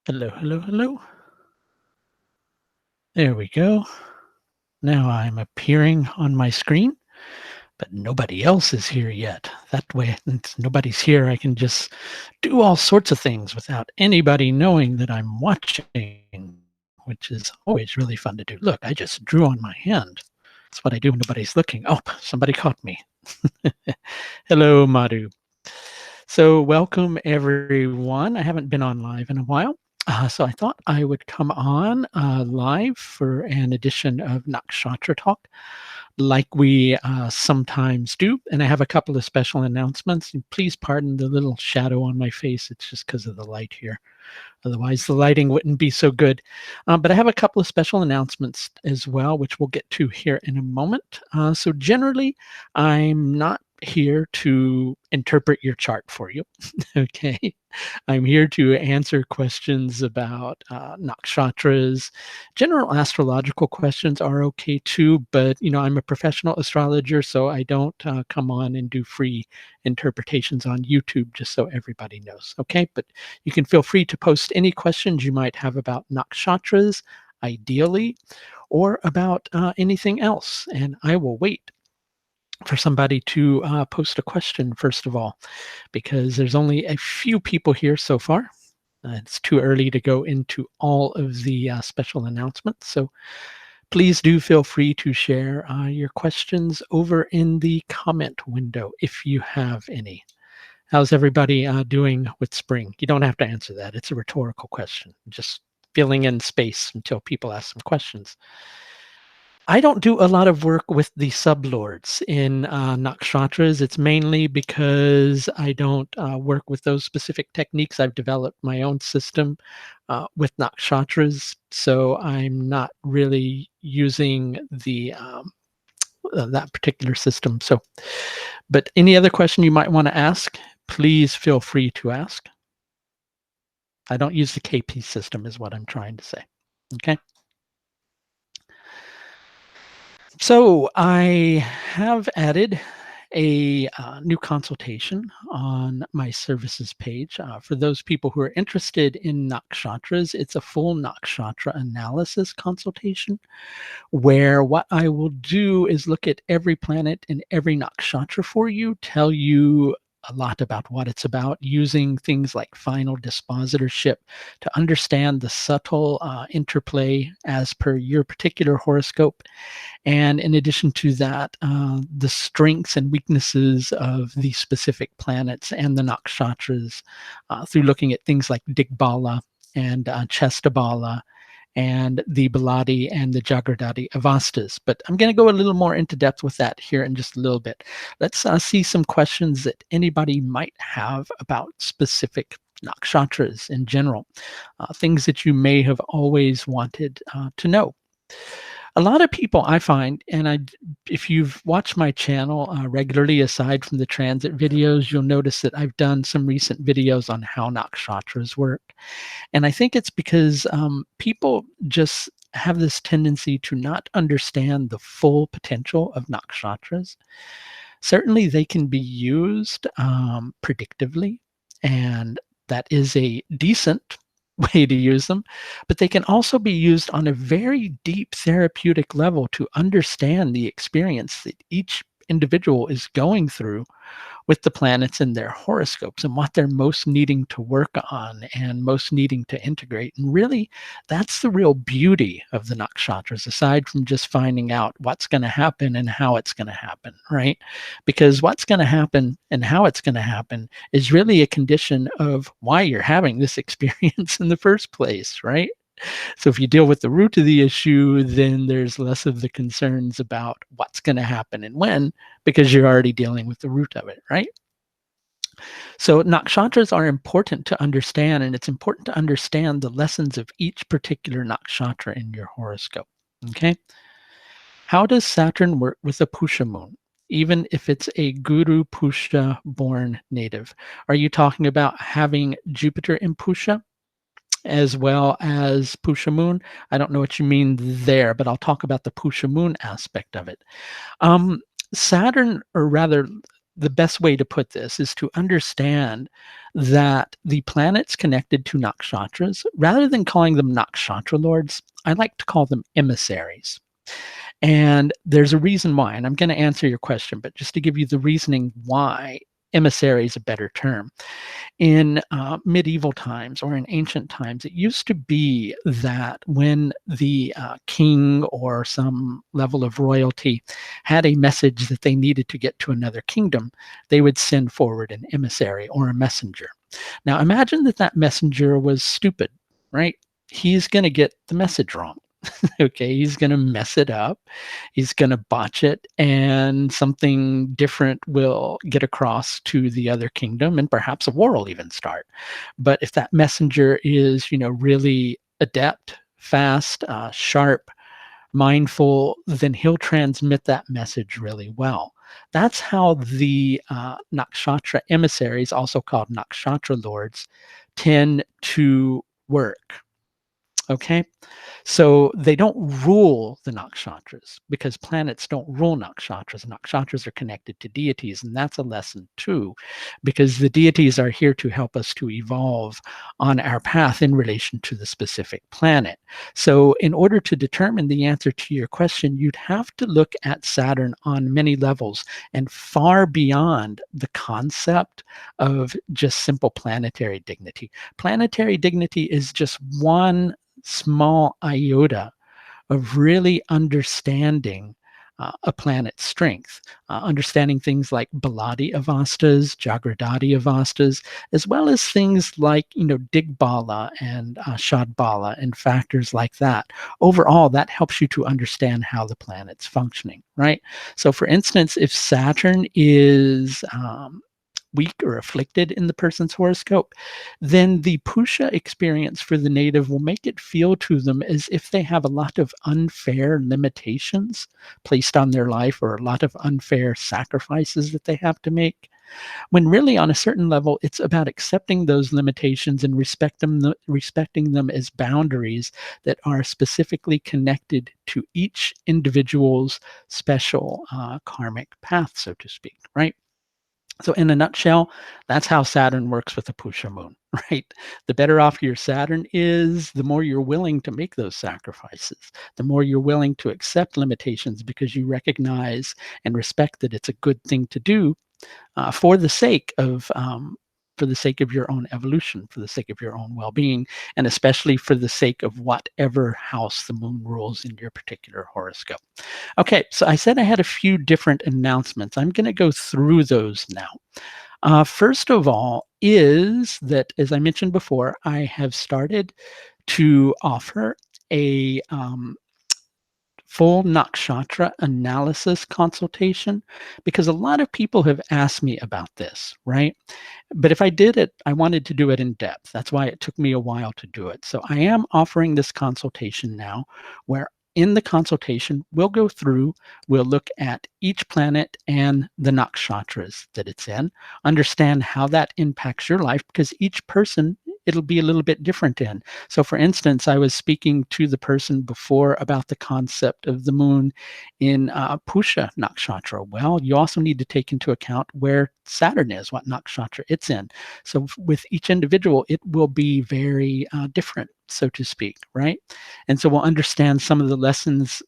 Hello, hello, hello. There we go. Now I'm appearing on my screen, but nobody else is here yet. That way, since nobody's here, I can just do all sorts of things without anybody knowing that I'm watching, which is always really fun to do. Look, I just drew on my hand. That's what I do when nobody's looking. Oh, somebody caught me. Hello, Madhu. So, welcome everyone. I haven't been on live in a while. So I thought I would come on live for an edition of Nakshatra Talk, like we sometimes do. And I have a couple of special announcements. And please pardon the little shadow on my face. It's just because of the light here. Otherwise, the lighting wouldn't be so good. But I have a couple of special announcements as well, which we'll get to here in a moment. So generally, I'm not here to interpret your chart for you. Okay. I'm here to answer questions about nakshatras. General astrological questions are okay too, but I'm a professional astrologer, so I don't come on and do free interpretations on YouTube, just so everybody knows. Okay, but you can feel free to post any questions you might have about nakshatras, ideally, or about anything else, and I will wait for somebody to post a question first of all, because there's only a few people here so far. It's too early to go into all of the special announcements. So please do feel free to share your questions over in the comment window if you have any. How's everybody doing with spring? You don't have to answer that. It's a rhetorical question. Just filling in space until people ask some questions. I don't do a lot of work with the sublords in nakshatras. It's mainly because I don't work with those specific techniques. I've developed my own system with nakshatras, so I'm not really using the that particular system. So, but any other question you might want to ask, please feel free to ask. I don't use the KP system, is what I'm trying to say. Okay. So I have added a new consultation on my services page. For those people who are interested in nakshatras, it's a full nakshatra analysis consultation where what I will do is look at every planet and every nakshatra for you, tell you a lot about what it's about, using things like final dispositorship to understand the subtle interplay as per your particular horoscope. And in addition to that, the strengths and weaknesses of the specific planets and the nakshatras through looking at things like Digbala and Chestabala and the Baladi and the Jagradati Avastas. But I'm going to go a little more into depth with that here in just a little bit. Let's see some questions that anybody might have about specific nakshatras in general, things that you may have always wanted to know. A lot of people I find, and if you've watched my channel regularly, aside from the transit videos, you'll notice that I've done some recent videos on how nakshatras work. And I think it's because people just have this tendency to not understand the full potential of nakshatras. Certainly, they can be used predictively, and that is a decent way to use them, but they can also be used on a very deep therapeutic level to understand the experience that each individual is going through with the planets in their horoscopes and what they're most needing to work on and most needing to integrate. And really, that's the real beauty of the nakshatras, aside from just finding out what's going to happen and how it's going to happen, right? Because what's going to happen and how it's going to happen is really a condition of why you're having this experience in the first place, right? So if you deal with the root of the issue, then there's less of the concerns about what's going to happen and when, because you're already dealing with the root of it, right? So nakshatras are important to understand, and it's important to understand the lessons of each particular nakshatra in your horoscope. Okay. How does Saturn work with a Pusha moon, even if it's a Guru Pusha born native? Are you talking about having Jupiter in Pusha as well as Pusha moon? I don't know what you mean there, but I'll talk about the Pusha moon aspect of it. Saturn, or rather, the best way to put this is to understand that the planets connected to nakshatras, rather than calling them nakshatra lords, I like to call them emissaries. And there's a reason why, and I'm going to answer your question, but just to give you the reasoning why emissary is a better term. In medieval times or in ancient times, it used to be that when the king or some level of royalty had a message that they needed to get to another kingdom, they would send forward an emissary or a messenger. Now, imagine that that messenger was stupid, right? He's going to get the message wrong. Okay, he's going to mess it up, he's going to botch it, and something different will get across to the other kingdom, and perhaps a war will even start. But if that messenger is, really adept, fast, sharp, mindful, then he'll transmit that message really well. That's how the nakshatra emissaries, also called nakshatra lords, tend to work. Okay, so they don't rule the nakshatras because planets don't rule nakshatras. Nakshatras are connected to deities, and that's a lesson too, because the deities are here to help us to evolve on our path in relation to the specific planet. So, in order to determine the answer to your question, you'd have to look at Saturn on many levels and far beyond the concept of just simple planetary dignity. Planetary dignity is just one small iota of really understanding a planet's strength, understanding things like Baladi avastas, Jagradati avastas, as well as things like, Digbala and Shadbala and factors like that. Overall, that helps you to understand how the planet's functioning, right? So, for instance, if Saturn is weak or afflicted in the person's horoscope, then the Pusha experience for the native will make it feel to them as if they have a lot of unfair limitations placed on their life or a lot of unfair sacrifices that they have to make. When really, on a certain level, it's about accepting those limitations and respecting them as boundaries that are specifically connected to each individual's special karmic path, so to speak, right? So, in a nutshell, that's how Saturn works with the Pusha moon, right? The better off your Saturn is, the more you're willing to make those sacrifices, the more you're willing to accept limitations because you recognize and respect that it's a good thing to do for the sake of. For the sake of your own evolution, for the sake of your own well being, and especially for the sake of whatever house the moon rules in your particular horoscope. Okay, so I said I had a few different announcements. I'm going to go through those now. First of all, is that, as I mentioned before, I have started to offer a full nakshatra analysis consultation because a lot of people have asked me about this, right? But if I did it, I wanted to do it in depth. That's why it took me a while to do it. So I am offering this consultation now where in the consultation, we'll go through, we'll look at each planet and the nakshatras that it's in, understand how that impacts your life because each person it'll be a little bit different in. So, for instance, I was speaking to the person before about the concept of the moon in Pusha nakshatra. Well, you also need to take into account where Saturn is, what nakshatra it's in. So, with each individual, it will be very different, so to speak, right? And so we'll understand some of the lessons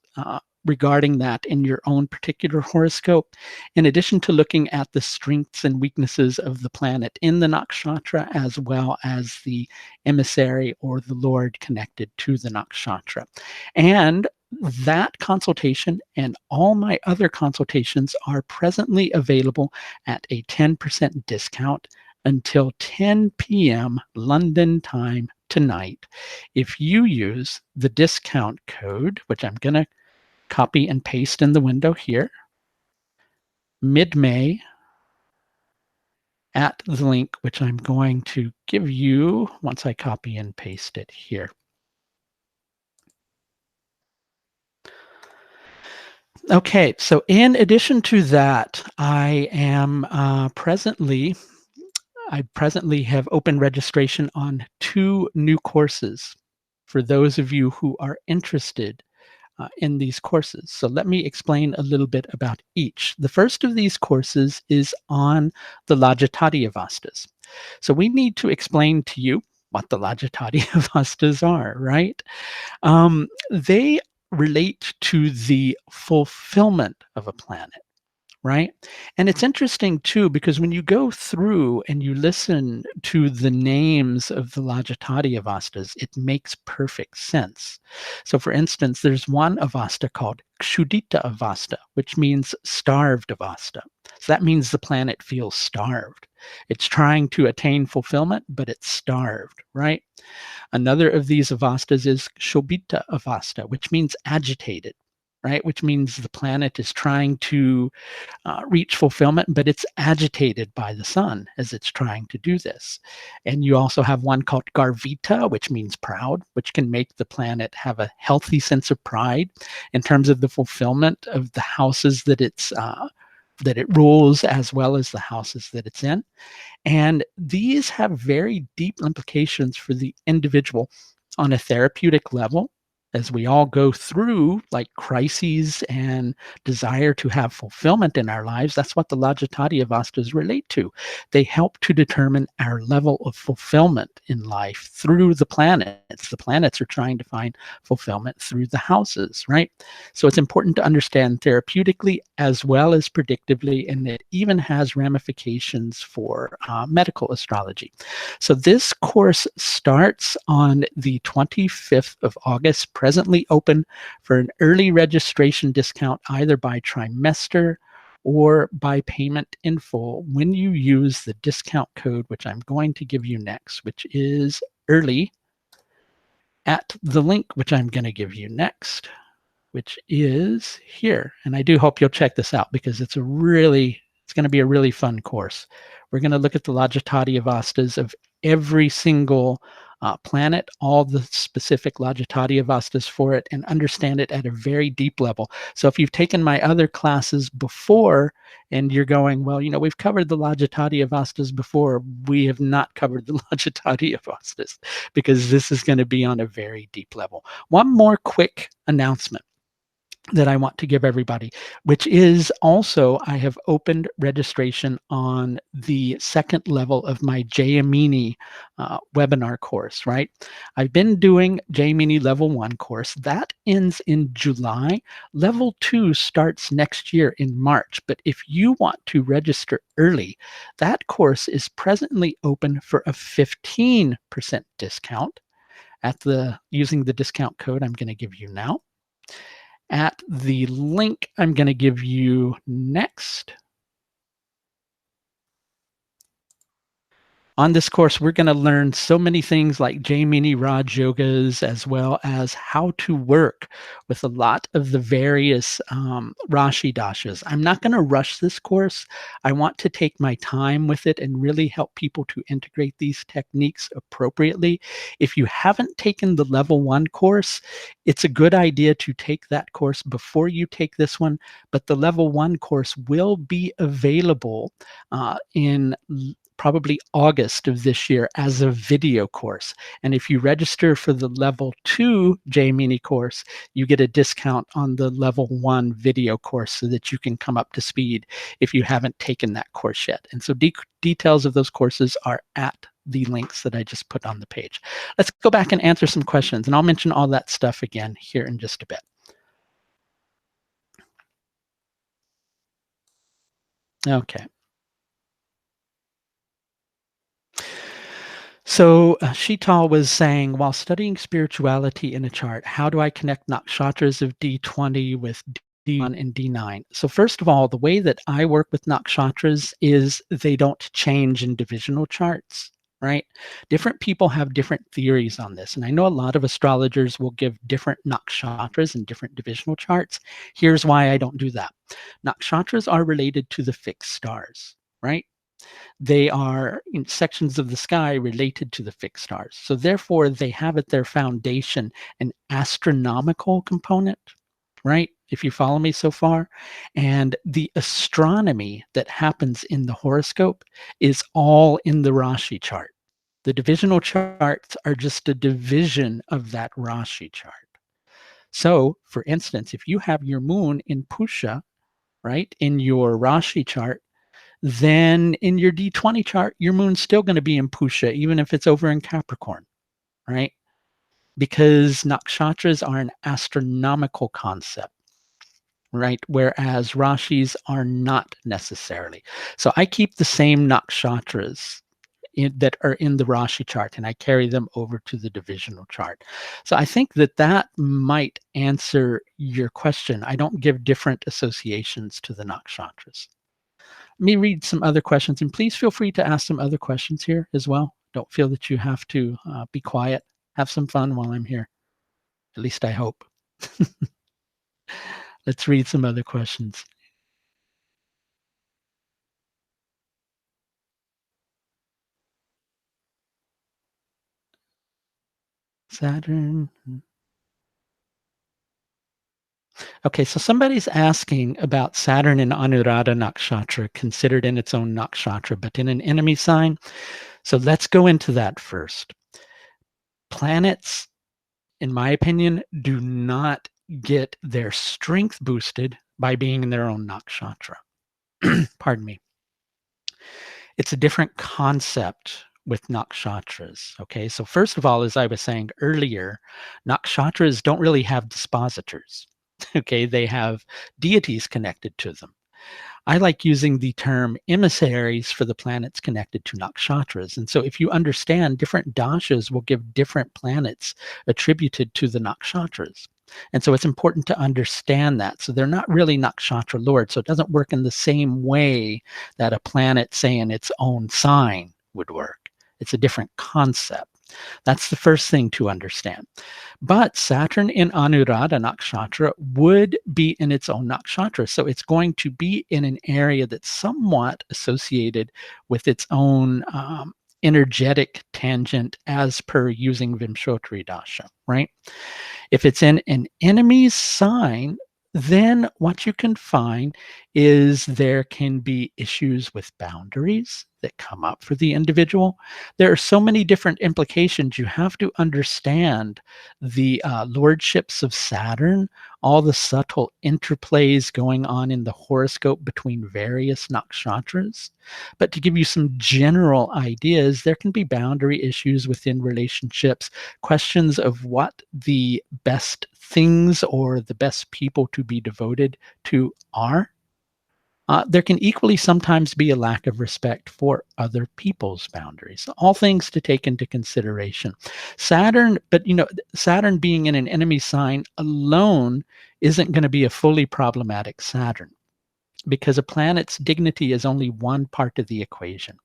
regarding that in your own particular horoscope, in addition to looking at the strengths and weaknesses of the planet in the nakshatra, as well as the emissary or the lord connected to the nakshatra. And that consultation and all my other consultations are presently available at a 10% discount until 10 p.m. London time tonight. If you use the discount code, which I'm going to copy and paste in the window here, mid-May, at the link, which I'm going to give you once I copy and paste it here. Okay, so in addition to that, I presently have open registration on 2 new courses for those of you who are interested in these courses. So let me explain a little bit about each. The first of these courses is on the Lajatadiyavastas. So we need to explain to you what the Lajatadiyavastas are, right? They relate to the fulfillment of a planet, right? And it's interesting too, because when you go through and you listen to the names of the Lajatadi Avastas, it makes perfect sense. So, for instance, there's one Avasta called Kshudita Avasta, which means starved Avasta. So that means the planet feels starved. It's trying to attain fulfillment, but it's starved, right? Another of these avastas is Shobita Avasta, which means agitated, right? Which means the planet is trying to reach fulfillment, but it's agitated by the sun as it's trying to do this. And you also have one called Garvita, which means proud, which can make the planet have a healthy sense of pride in terms of the fulfillment of the houses that it rules, as well as the houses that it's in. And these have very deep implications for the individual on a therapeutic level as we all go through like crises and desire to have fulfillment in our lives. That's what the Lajatati Avastas relate to. They help to determine our level of fulfillment in life through the planets. The planets are trying to find fulfillment through the houses, right? So it's important to understand therapeutically as well as predictively, and it even has ramifications for medical astrology. So this course starts on the 25th of August, presently open for an early registration discount either by trimester or by payment in full when you use the discount code, which I'm going to give you next, which is early at the link, which I'm going to give you next, which is here. And I do hope you'll check this out because it's going to be a really fun course. We're going to look at the Lajatadi Avastas of every single planet, all the specific Lajatadi Avastas for it, and understand it at a very deep level. So if you've taken my other classes before and you're going, well, we've covered the Lajatadi Avastas before, we have not covered the Lajatadi Avastas because this is going to be on a very deep level. One more quick announcement that I want to give everybody, which is also I have opened registration on the second level of my Jayamini webinar course, right? I've been doing Jayamini level 1 course. That ends in July. Level 2 starts next year in March. But if you want to register early, that course is presently open for a 15% discount using the discount code I'm going to give you now at the link I'm going to give you next. On this course, we're going to learn so many things like Jaimini Raj Yogas, as well as how to work with a lot of the various Rashi Dashas. I'm not going to rush this course. I want to take my time with it and really help people to integrate these techniques appropriately. If you haven't taken the level 1 course, it's a good idea to take that course before you take this one, but the level 1 course will be available in probably August of this year as a video course. And if you register for the level 2 JMini course, you get a discount on the level 1 video course so that you can come up to speed if you haven't taken that course yet. And so details of those courses are at the links that I just put on the page. Let's go back and answer some questions, and I'll mention all that stuff again here in just a bit. Okay. So Sheetal was saying, while studying spirituality in a chart, how do I connect nakshatras of D20 with D1 and D9? So first of all, the way that I work with nakshatras is they don't change in divisional charts, right? Different people have different theories on this. And I know a lot of astrologers will give different nakshatras and different divisional charts. Here's why I don't do that. Nakshatras are related to the fixed stars, right? They are in sections of the sky related to the fixed stars. So therefore, they have at their foundation an astronomical component, right? If you follow me so far. And the astronomy that happens in the horoscope is all in the Rashi chart. The divisional charts are just a division of that Rashi chart. So, for instance, if you have your moon in Pusha, right, in your Rashi chart, then in your D20 chart, your moon's still going to be in Pusha, even if it's over in Capricorn, right? Because nakshatras are an astronomical concept, right? Whereas Rashis are not necessarily. So I keep the same nakshatras that are in the Rashi chart and I carry them over to the divisional chart. So I think that that might answer your question. I don't give different associations to the nakshatras. Let me read some other questions, and please feel free to ask some other questions here as well. Don't feel that you have to be quiet. Have some fun while I'm here. At least I hope. Let's read some other questions. Saturn. Okay, so somebody's asking about Saturn in Anuradha Nakshatra, considered in its own nakshatra, but in an enemy sign. So let's go into that first. Planets, in my opinion, do not get their strength boosted by being in their own nakshatra. Pardon me. It's a different concept with nakshatras. Okay, so first of all, as I was saying earlier, nakshatras don't really have dispositors. Okay, they have deities connected to them. I like using the term emissaries for the planets connected to nakshatras. And so if you understand, different dashas will give different planets attributed to the nakshatras. And so it's important to understand that. So they're not really nakshatra lords. So it doesn't work in the same way that a planet, say, in its own sign would work. It's a different concept. That's the first thing to understand. But Saturn in Anuradha Nakshatra would be in its own nakshatra. So it's going to be in an area that's somewhat associated with its own energetic tangent as per using Vimshotri Dasha, right? If it's in an enemy's sign, then what you can find is there can be issues with boundaries that come up for the individual. There are so many different implications. You have to understand the lordships of Saturn, all the subtle interplays going on in the horoscope between various nakshatras. But to give you some general ideas, there can be boundary issues within relationships, questions of what the best things or the best people to be devoted to are. There can equally sometimes be a lack of respect for other people's boundaries. All things to take into consideration. Saturn, but Saturn being in an enemy sign alone isn't going to be a fully problematic Saturn, because a planet's dignity is only one part of the equation.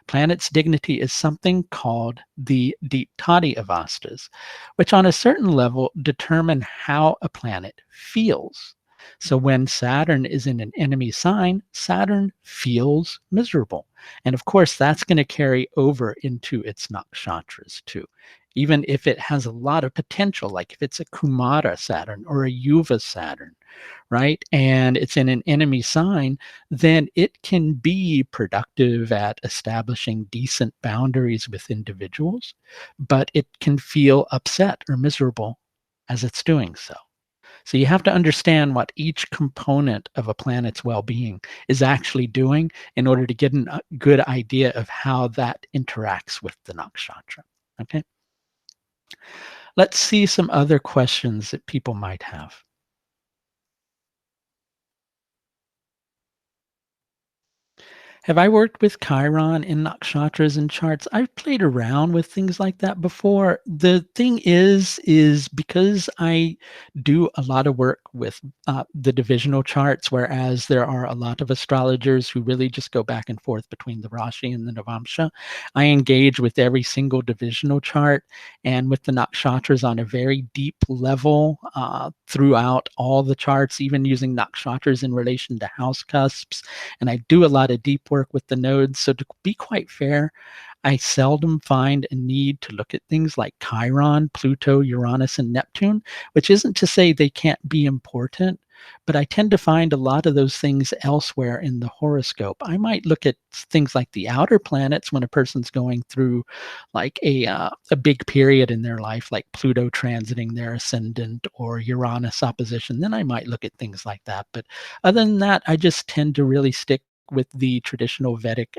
Planet's dignity is something called the deep toddy avastas, which on a certain level determine how a planet feels. So when Saturn is in an enemy sign, Saturn feels miserable. And of course, that's going to carry over into its nakshatras too. Even if it has a lot of potential, like if it's a Kumara Saturn or a Yuva Saturn, right? And it's in an enemy sign, then it can be productive at establishing decent boundaries with individuals, but it can feel upset or miserable as it's doing so. So you have to understand what each component of a planet's well-being is actually doing in order to get a good idea of how that interacts with the nakshatra. Okay. Let's see some other questions that people might have. Have I worked with Chiron in nakshatras and charts? I've played around with things like that before. The thing is because I do a lot of work with the divisional charts, whereas there are a lot of astrologers who really just go back and forth between the Rashi and the Navamsha. I engage with every single divisional chart and with the nakshatras on a very deep level throughout all the charts, even using nakshatras in relation to house cusps. And I do a lot of deep work with the nodes. So to be quite fair, I seldom find a need to look at things like Chiron, Pluto, Uranus, and Neptune, which isn't to say they can't be important, but I tend to find a lot of those things elsewhere in the horoscope. I might look at things like the outer planets when a person's going through like a big period in their life, like Pluto transiting their ascendant or Uranus opposition. Then I might look at things like that. But other than that, I just tend to really stick with the traditional Vedic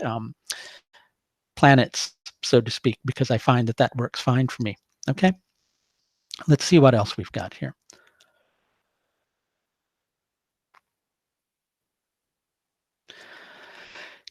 planets, so to speak, because I find that that works fine for me. Okay, let's see what else we've got here.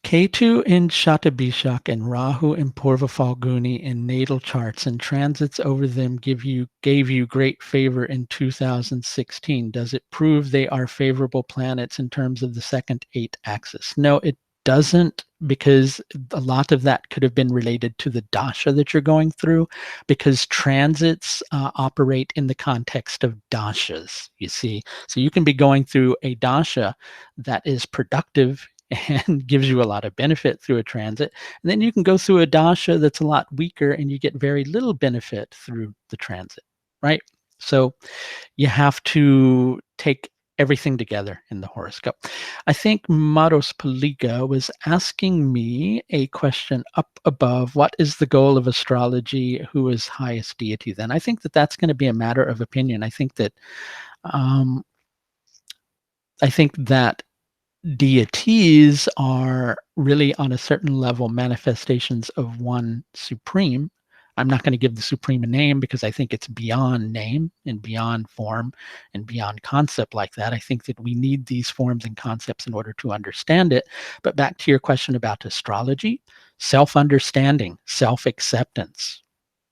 Ketu in Shatabishak and Rahu in Purva Falguni in natal charts and transits over them gave you great favor in 2016. Does it prove they are favorable planets in terms of the second eight axis? No, it doesn't, because a lot of that could have been related to the dasha that you're going through, because transits operate in the context of dashas, you see. So you can be going through a dasha that is productive and gives you a lot of benefit through a transit. And then you can go through a dasha that's a lot weaker and you get very little benefit through the transit, right? So you have to take everything together in the horoscope. I think Maros Paliga was asking me a question up above: what is the goal of astrology? Who is highest deity then? I think that that's going to be a matter of opinion. Um, I think that deities are really on a certain level manifestations of one supreme. I'm not going to give the supreme a name because I think it's beyond name and beyond form and beyond concept like that. I think that we need these forms and concepts in order to understand it. But back to your question about astrology: self-understanding, self-acceptance,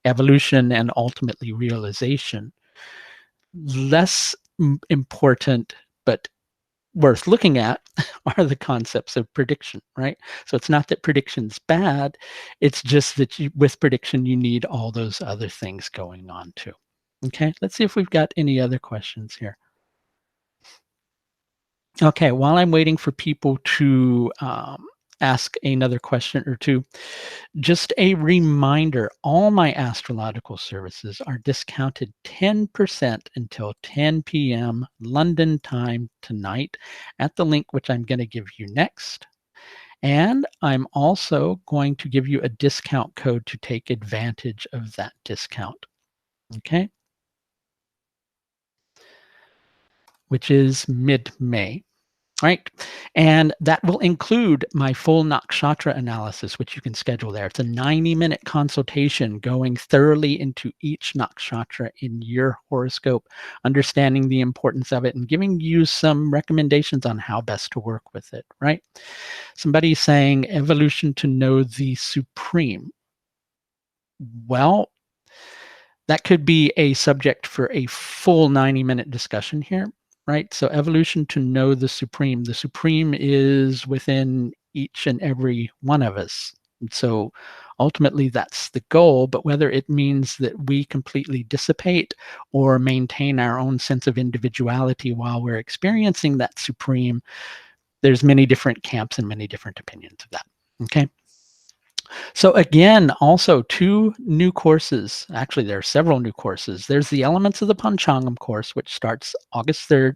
evolution, and ultimately realization. Less important, but worth looking at are the concepts of prediction, right? So it's not that prediction's bad, it's just that with prediction, you need all those other things going on too. Okay, let's see if we've got any other questions here. Okay, while I'm waiting for people to ask another question or two, just a reminder, all my astrological services are discounted 10% until 10 p.m. London time tonight at the link which I'm going to give you next. And I'm also going to give you a discount code to take advantage of that discount. Okay, which is mid-May. Right. And that will include my full nakshatra analysis, which you can schedule there. It's a 90-minute consultation going thoroughly into each nakshatra in your horoscope, understanding the importance of it and giving you some recommendations on how best to work with it. Right. Somebody's saying evolution to know the supreme. Well, that could be a subject for a full 90-minute discussion here, right? So evolution to know the supreme is within each and every one of us. And so ultimately that's the goal, but whether it means that we completely dissipate or maintain our own sense of individuality while we're experiencing that supreme, there's many different camps and many different opinions of that. Okay. So again, also two new courses. Actually, there are several new courses. There's the Elements of the Panchangam course, which starts August 3rd.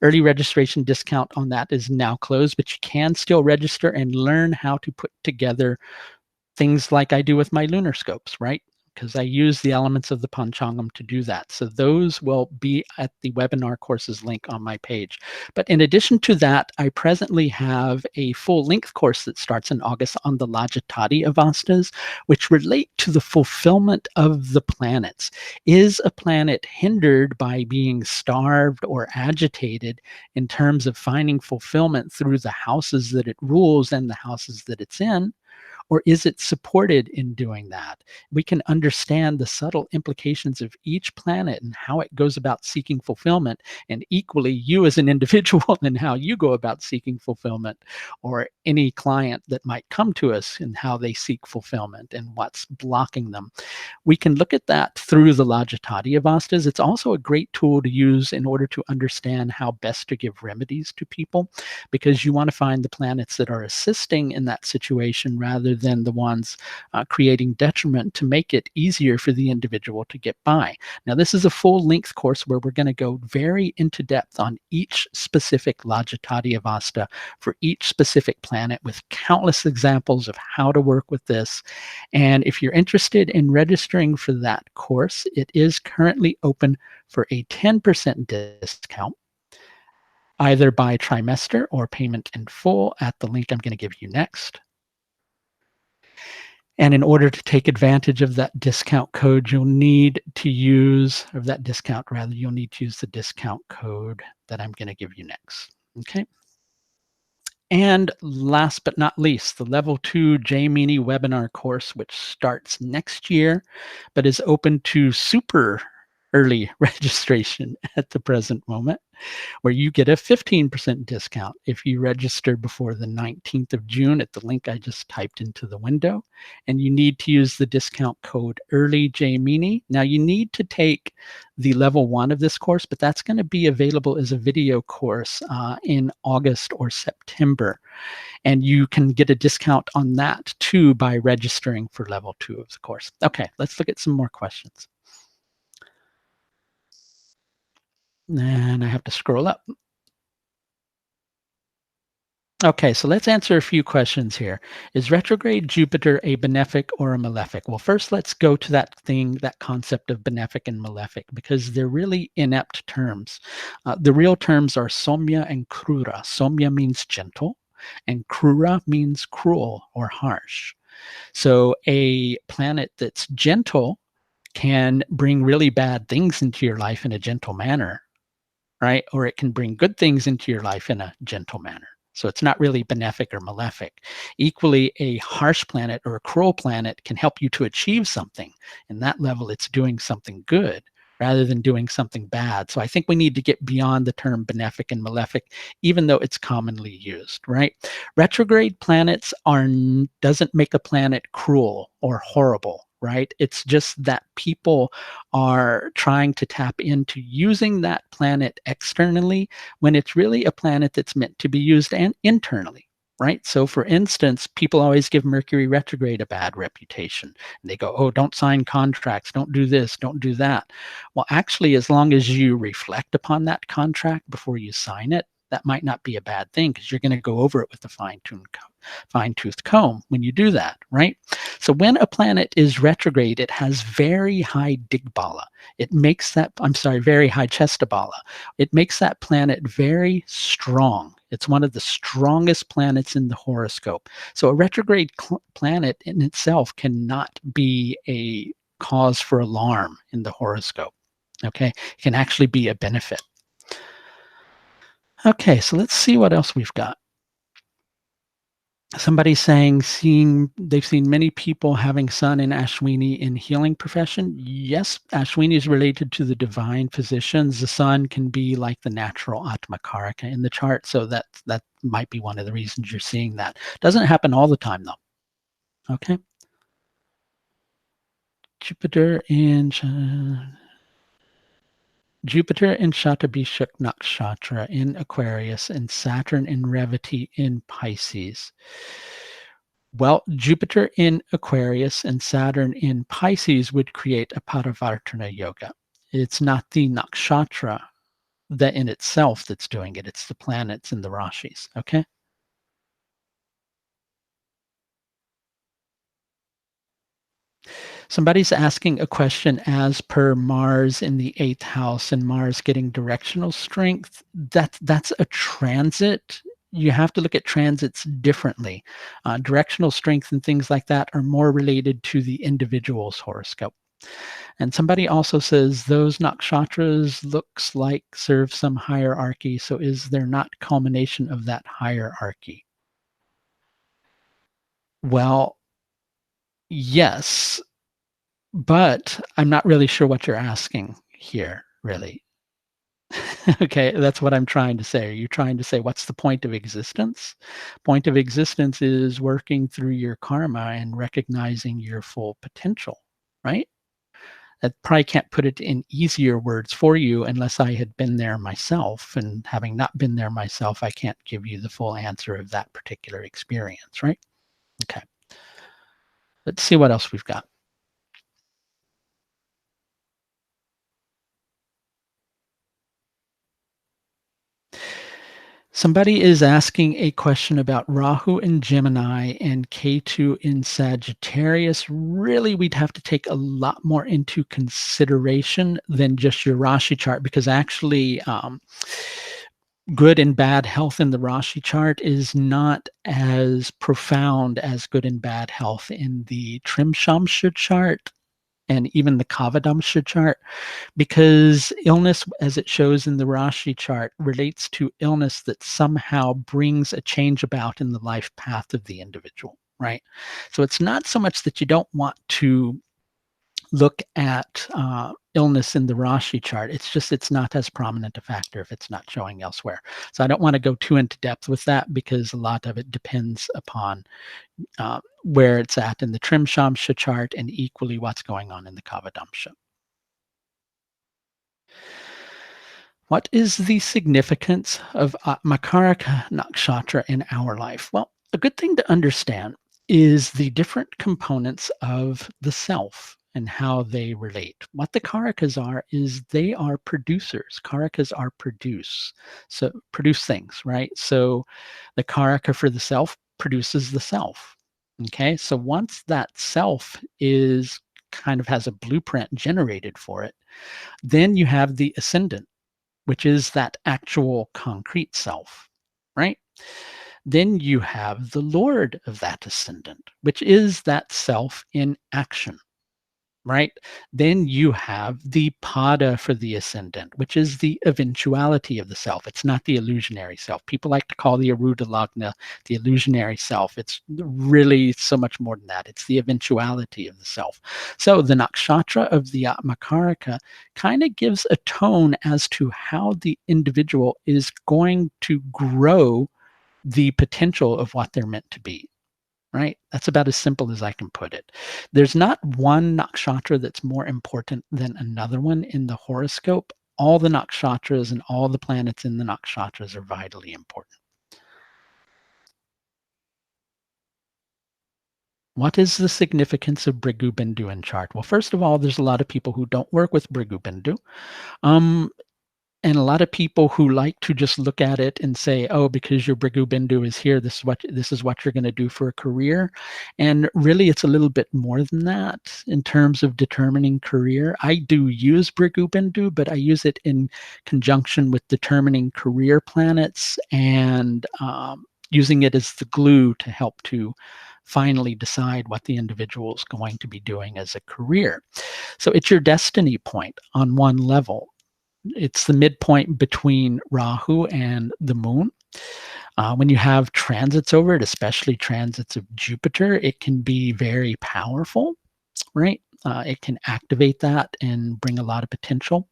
Early registration discount on that is now closed, but you can still register and learn how to put together things like I do with my lunar scopes, right? Because I use the elements of the Panchangam to do that. So those will be at the webinar courses link on my page. But in addition to that, I presently have a full length course that starts in August on the Lajatati Avastas, which relate to the fulfillment of the planets. Is a planet hindered by being starved or agitated in terms of finding fulfillment through the houses that it rules and the houses that it's in? Or is it supported in doing that? We can understand the subtle implications of each planet and how it goes about seeking fulfillment, and equally you as an individual and how you go about seeking fulfillment, or any client that might come to us and how they seek fulfillment and what's blocking them. We can look at that through the Lajatati Avastas. It's also a great tool to use in order to understand how best to give remedies to people, because you want to find the planets that are assisting in that situation rather than the ones creating detriment to make it easier for the individual to get by. Now, this is a full length course where we're going to go very into depth on each specific Lajatadya Vasta for each specific planet with countless examples of how to work with this. And if you're interested in registering for that course, it is currently open for a 10% discount, either by trimester or payment in full at the link I'm going to give you next. And in order to take advantage of that discount code, you'll need to use, or that discount rather, you'll need to use the discount code that I'm going to give you next. Okay. And last but not least, the Level 2 JMeany webinar course, which starts next year, but is open to super early registration at the present moment, where you get a 15% discount if you register before the 19th of June at the link I just typed into the window. And you need to use the discount code EARLYJMeany. Now, you need to take the level 1 of this course, but that's going to be available as a video course in August or September. And you can get a discount on that too by registering for level 2 of the course. Okay, let's look at some more questions. And I have to scroll up. Okay, so let's answer a few questions here. Is retrograde Jupiter a benefic or a malefic? Well, first let's go to that concept of benefic and malefic, because they're really inept terms. The real terms are Somya and Krura. Somya means gentle, and Krura means cruel or harsh. So a planet that's gentle can bring really bad things into your life in a gentle manner, right? Or it can bring good things into your life in a gentle manner. So it's not really benefic or malefic. Equally, a harsh planet or a cruel planet can help you to achieve something. In that level, it's doing something good rather than doing something bad. So I think we need to get beyond the term benefic and malefic, even though it's commonly used, right? Retrograde planets doesn't make a planet cruel or horrible, right? It's just that people are trying to tap into using that planet externally when it's really a planet that's meant to be used internally, right? So for instance, people always give Mercury retrograde a bad reputation. And they go, oh, don't sign contracts, don't do this, don't do that. Well, actually, as long as you reflect upon that contract before you sign it, that might not be a bad thing, because you're going to go over it with a fine-toothed comb when you do that, right? So when a planet is retrograde, it has very high digbala. It makes that, very high chestabala. It makes that planet very strong. It's one of the strongest planets in the horoscope. So a retrograde planet in itself cannot be a cause for alarm in the horoscope. Okay, it can actually be a benefit. Okay, so let's see what else we've got. Somebody's saying they've seen many people having Sun in Ashwini in healing profession. Yes, Ashwini is related to the divine physicians. The Sun can be like the natural Atmakaraka in the chart, so that might be one of the reasons you're seeing that. Doesn't happen all the time though. Okay. Jupiter in Shatabishak Nakshatra in Aquarius and Saturn in Revati in Pisces. Well, Jupiter in Aquarius and Saturn in Pisces would create a Parivartana yoga. It's not the nakshatra that in itself that's doing it. It's the planets and the rashis, okay? Somebody's asking a question as per Mars in the 8th house and Mars getting directional strength. That's a transit. You have to look at transits differently. Directional strength and things like that are more related to the individual's horoscope. And somebody also says those nakshatras looks like serve some hierarchy. So is there not culmination of that hierarchy? Well, yes, but I'm not really sure what you're asking here, really. Okay, that's what I'm trying to say. Are you trying to say what's the point of existence? Point of existence is working through your karma and recognizing your full potential, right? I probably can't put it in easier words for you unless I had been there myself. And having not been there myself, I can't give you the full answer of that particular experience, right? Okay. Let's see what else we've got. Somebody is asking a question about Rahu in Gemini and Ketu in Sagittarius. Really, we'd have to take a lot more into consideration than just your Rashi chart because actually, good and bad health in the Rashi chart is not as profound as good and bad health in the Trimshamsha chart and even the Kavadamsha chart, because illness, as it shows in the Rashi chart, relates to illness that somehow brings a change about in the life path of the individual, right? So it's not so much that you don't want to look at illness in the Rashi chart. It's just it's not as prominent a factor if it's not showing elsewhere. So I don't want to go too into depth with that because a lot of it depends upon where it's at in the Trimshamsha chart and equally what's going on in the Kavadamsha. What is the significance of Makaraka Nakshatra in our life? Well, a good thing to understand is the different components of the self and how they relate. What the Karakas are is they are producers. Karakas are produce things, right? So the Karaka for the self produces the self. Okay, so once that self is kind of has a blueprint generated for it, then you have the ascendant, which is that actual concrete self, right? Then you have the Lord of that ascendant, which is that self in action, right? Then you have the pada for the ascendant, which is the eventuality of the self. It's not the illusionary self. People like to call the Aruda Lagna the illusionary self. It's really so much more than that. It's the eventuality of the self. So the nakshatra of the Atmakaraka kind of gives a tone as to how the individual is going to grow the potential of what they're meant to be, right? That's about as simple as I can put it. There's not one nakshatra that's more important than another one in the horoscope. All the nakshatras and all the planets in the nakshatras are vitally important. What is the significance of Brigu Bindu in chart? Well, first of all, there's a lot of people who don't work with Brigu Bindu. Um, and a lot of people who like to just look at it and say, oh, because your Brigu Bindu is here, this is what you're going to do for a career. And really it's a little bit more than that in terms of determining career. I do use Brigu Bindu, but I use it in conjunction with determining career planets and using it as the glue to help to finally decide what the individual is going to be doing as a career. So it's your destiny point on one level. It's the midpoint between Rahu and the moon. When you have transits over it, especially transits of Jupiter, it can be very powerful, right? It can activate that and bring a lot of potential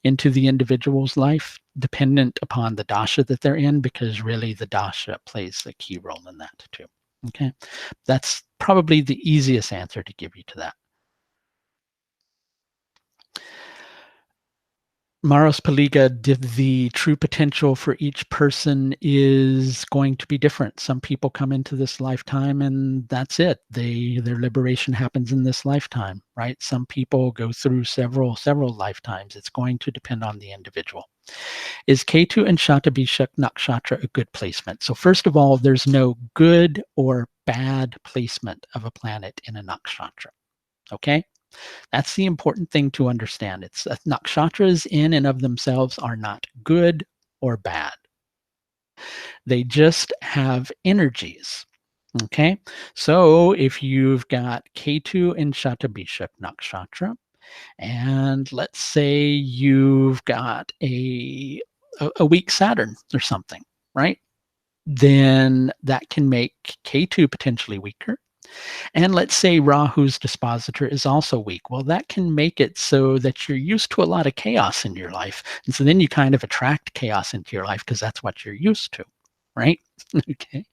into the individual's life, dependent upon the dasha that they're in, because really the dasha plays a key role in that too. Okay, that's probably the easiest answer to give you to that. Maros Paliga, the true potential for each person is going to be different. Some people come into this lifetime and that's it. Their liberation happens in this lifetime, right? Some people go through several lifetimes. It's going to depend on the individual. Is Ketu and Shatabishak Nakshatra a good placement? So first of all, there's no good or bad placement of a planet in a nakshatra. Okay? That's the important thing to understand. It's nakshatras in and of themselves are not good or bad. They just have energies. Okay, so if you've got Ketu in Shatabishak nakshatra, and let's say you've got a weak Saturn or something, right? Then that can make Ketu potentially weaker. And let's say Rahu's dispositor is also weak. Well, that can make it so that you're used to a lot of chaos in your life. And so then you kind of attract chaos into your life because that's what you're used to, right? Okay.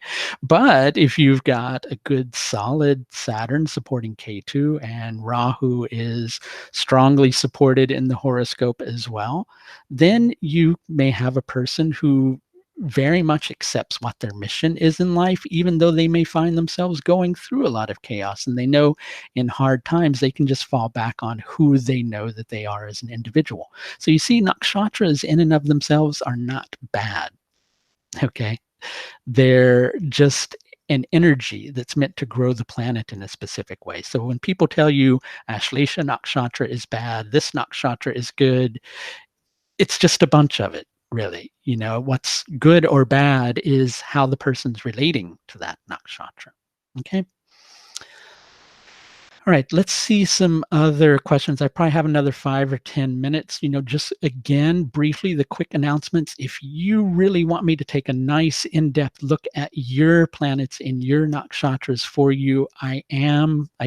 But if you've got a good solid Saturn supporting Ketu and Rahu is strongly supported in the horoscope as well, then you may have a person who very much accepts what their mission is in life, even though they may find themselves going through a lot of chaos. And they know in hard times they can just fall back on who they know that they are as an individual. So you see, nakshatras in and of themselves are not bad. Okay. They're just an energy that's meant to grow the planet in a specific way. So when people tell you Ashlesha nakshatra is bad, this nakshatra is good, it's just a bunch of it, really. What's good or bad is how the person's relating to that nakshatra. Okay. All right, let's see some other questions. I probably have another 5 or 10 minutes. Just again, briefly, the quick announcements. If you really want me to take a nice in-depth look at your planets in your nakshatras for you, I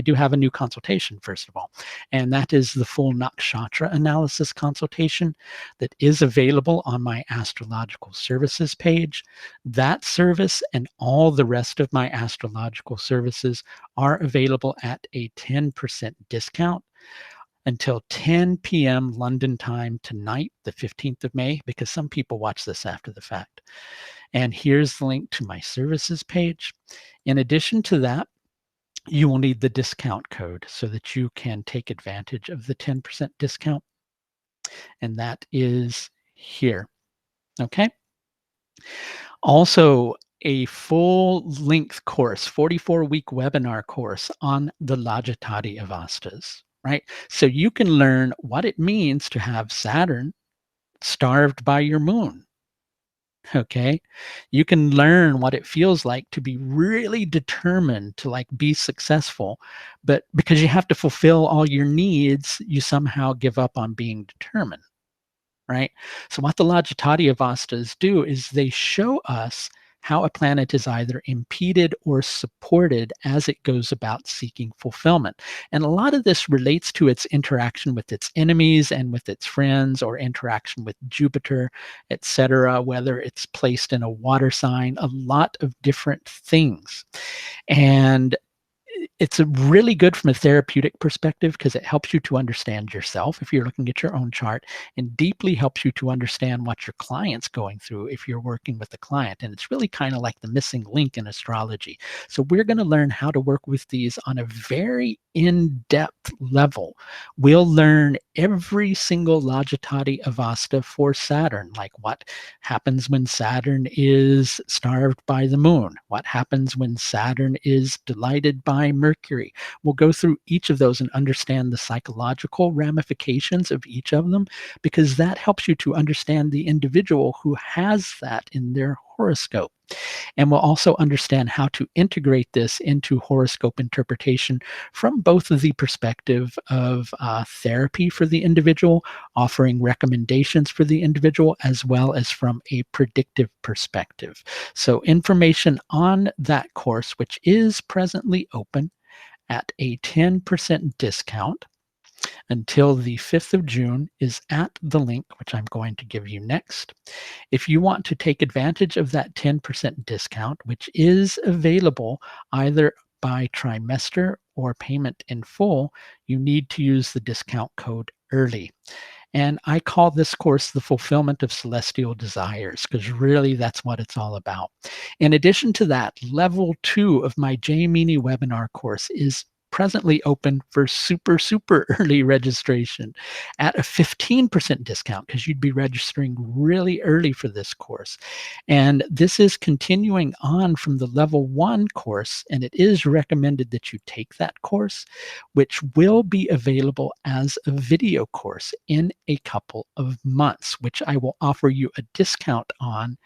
do have a new consultation, first of all, and that is the full nakshatra analysis consultation that is available on my astrological services page. That service and all the rest of my astrological services are available at a 10% discount until 10 p.m. London time tonight, the 15th of May, because some people watch this after the fact. And here's the link to my services page. In addition to that, you will need the discount code so that you can take advantage of the 10% discount. And that is here. Okay. Also, a full length course, 44-week webinar course on the Lajatati Avastas, right? So you can learn what it means to have Saturn starved by your moon. Okay. You can learn what it feels like to be really determined to be successful, but because you have to fulfill all your needs, you somehow give up on being determined. Right? So what the Lajatati Avastas do is they show us how a planet is either impeded or supported as it goes about seeking fulfillment. And a lot of this relates to its interaction with its enemies and with its friends, or interaction with Jupiter, etc., whether it's placed in a water sign, a lot of different things. And it's really good from a therapeutic perspective because it helps you to understand yourself if you're looking at your own chart, and deeply helps you to understand what your client's going through if you're working with the client. And it's really kind of like the missing link in astrology. So we're going to learn how to work with these on a very in-depth level. We'll learn every single Lajatati Avasta for Saturn, like what happens when Saturn is starved by the moon, what happens when Saturn is delighted by Mercury. We'll go through each of those and understand the psychological ramifications of each of them, because that helps you to understand the individual who has that in their horoscope. And we'll also understand how to integrate this into horoscope interpretation from both of the perspective of therapy for the individual, offering recommendations for the individual, as well as from a predictive perspective. So information on that course, which is presently open at a 10% discount until the 5th of June, is at the link, which I'm going to give you next. If you want to take advantage of that 10% discount, which is available either by trimester or payment in full, you need to use the discount code EARLY. And I call this course the Fulfillment of Celestial Desires, because really that's what it's all about. In addition to that, level 2 of my J-Mini webinar course is presently open for super early registration at a 15% discount, because you'd be registering really early for this course. And this is continuing on from the level 1 course, and it is recommended that you take that course, which will be available as a video course in a couple of months, which I will offer you a discount on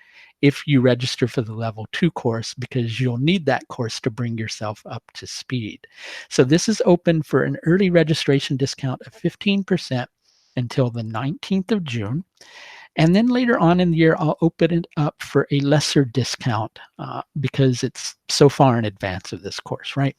if you register for the level 2 course, because you'll need that course to bring yourself up to speed. So this is open for an early registration discount of 15% until the 19th of June. And then later on in the year, I'll open it up for a lesser discount because it's so far in advance of this course, right?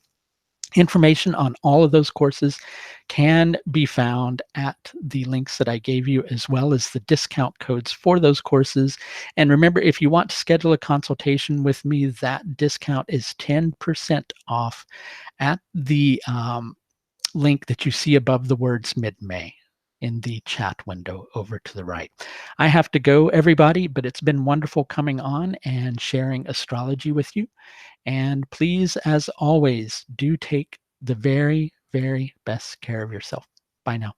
Information on all of those courses can be found at the links that I gave you, as well as the discount codes for those courses. And remember, if you want to schedule a consultation with me, that discount is 10% off at the link that you see above the words mid-May. in the chat window over to the right. I have to go, everybody, but it's been wonderful coming on and sharing astrology with you. And please, as always, do take the very, very best care of yourself. Bye now.